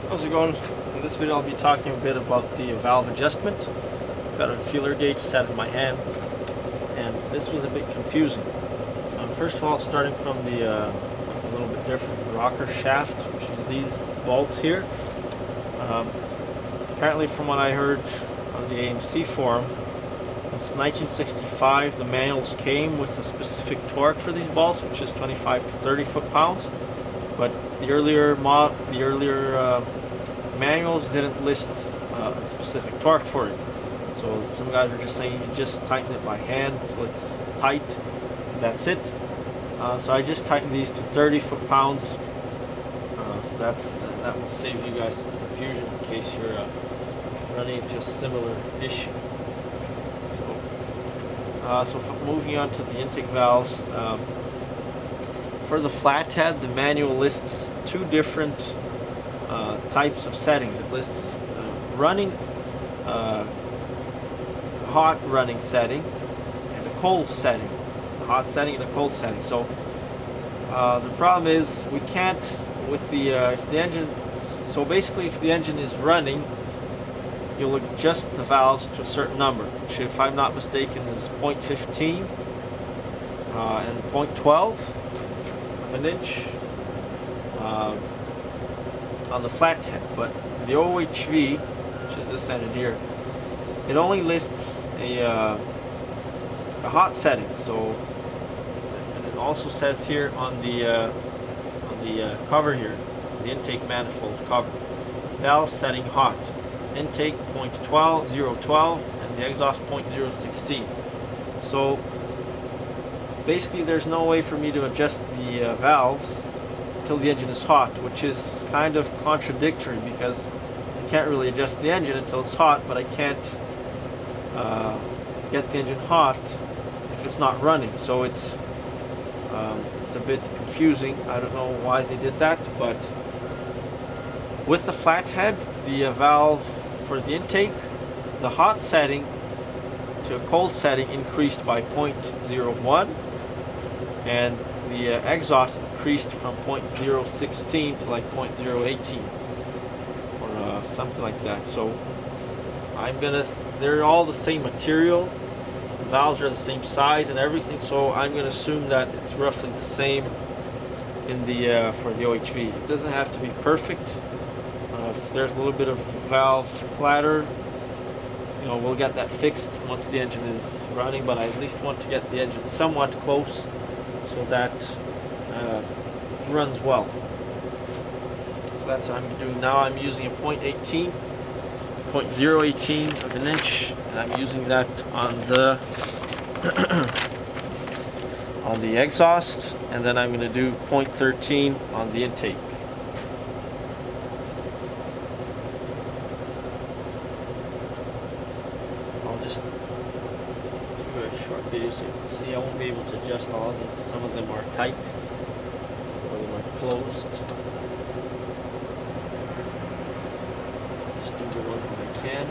How's it going? In this video I'll be talking a bit about the valve adjustment. I've got a feeler gauge set in my hands and this was a bit confusing. First of all, starting from the something a little bit different, the rocker shaft, which is these bolts here. Apparently from what I heard on the AMC forum, since 1965 the manuals came with a specific torque for these bolts, which is 25 to 30 foot-pounds. But the earlier manuals didn't list a specific torque for it. So some guys were just saying you just tighten it by hand until it's tight, and that's it. So I just tightened these to 30 foot-pounds. So that will save you guys some confusion in case you're running into a similar issue. So moving on to the intake valves. For the flathead, the manual lists two different types of settings. It lists running, hot running setting, and a cold setting. A hot setting and a cold setting. So the problem is we can't with the if the engine. So basically, if the engine is running, you'll adjust the valves to a certain number, which, if I'm not mistaken, is 0.15 and 0.12 of an inch on the flathead. But the OHV, which is this engine here, it only lists a hot setting. So, and it also says here on the cover here, the intake manifold cover, valve setting hot. Intake 0.12, and the exhaust 0.016. So basically there's no way for me to adjust the valves until the engine is hot, which is kind of contradictory because I can't really adjust the engine until it's hot, but I can't get the engine hot if it's not running. So it's a bit confusing. I don't know why they did that, but with the flathead, the valve for the intake, the hot setting to a cold setting increased by 0.01, and the exhaust increased from 0.016 to like 0.018 or something like that. So they're all the same material, the valves are the same size and everything, so I'm gonna assume that it's roughly the same in the for the OHV. It doesn't have to be perfect. If there's a little bit of valve clatter, we'll get that fixed once the engine is running, but I at least want to get the engine somewhat close so that runs well. So that's what I'm doing now. I'm using a 0.18 of an inch, and I'm using that on the on the exhaust, and then I'm going to do 0.13 on the intake. I'll just do a short video so you can see. I won't be able to adjust all of them. Some of them are tight, some of them are closed. Just do the ones that I can.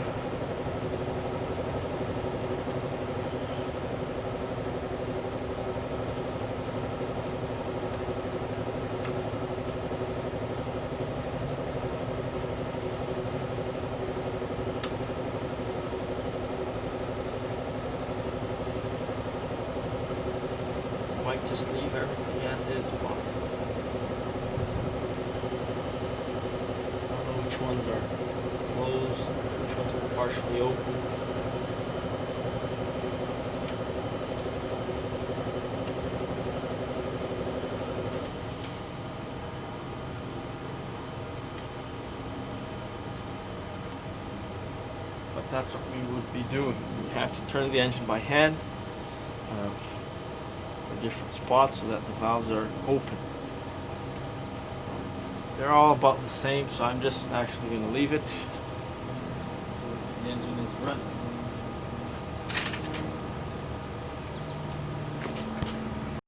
Might just leave everything as is possible. I don't know which ones are closed, which ones are partially open. But that's what we would be doing. We have to turn the engine by hand. Different spots so that the valves are open. They're all about the same, so I'm just actually going to leave it so the engine is running.